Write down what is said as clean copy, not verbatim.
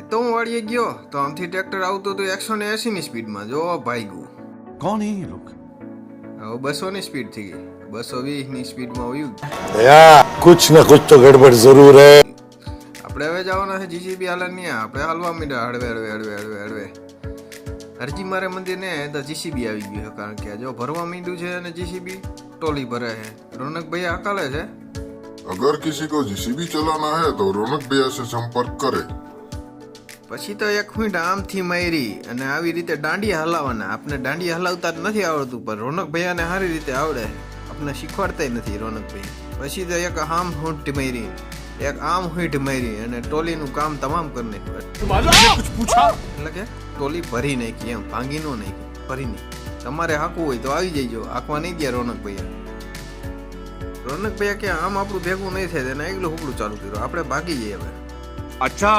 તો હું વાળીએ ગયો તો આમથી ટ્રેક્ટર આવતું હતું 180 ની સ્પીડમાં. જો ભાગ્યું. कौन है ये लोग? હવે 200 ની સ્પીડ થઈ ગઈ. 220 ની સ્પીડમાં આવ્યું. कुछ न कुछ तो गड़बड़ जरूर है. આપણે હવે જવાના છે જીસીબી હાલની. આપણે હાલવા માંડ્યા હળવે. હરજી મારે મંદિર ને તો જીસીબી આવી ગયું છે, કારણ કે જો ભરવા માંડ્યું છે અને જીસીબી ટોલી ભરે છે. રોનક ભૈયા હકાલે છે. अगर किसी को जीसीबी चलाना है तो रौनक भैया से संपर्क करे. પછી તો એક ફૂંટ આમથી મારી અને આવી રીતે દાંડિયા હલાવવાના. આપણે દાંડિયા હલાવતા જ નથી આવડતું, પણ રોનક ભૈયાને સારી રીતે આવડે. આપણે શીખવાડતા નથી રોનક ભાઈ. પછી તો એક આમ હૂંટ મારી, એક આમ હૂંટ મારી અને ટોલીનું કામ તમામ કરી નાખ્યું. कुछ पूछा? એટલે કે ટોલી ભરી નાખી, એમ ભાંગી નો નાખી, ભરી નાખી. તમારે હાંકવું હોય તો આવી જઈજો. હાંકવા નહીં ગયા રોનક ભૈયા. રોનક ભૈયા કે આમ આપણું ભેગું નહીં થાય, તેને એકલું હુકડું ચાલુ કર્યું. આપણે ભાગી જઈએ હવે. अच्छा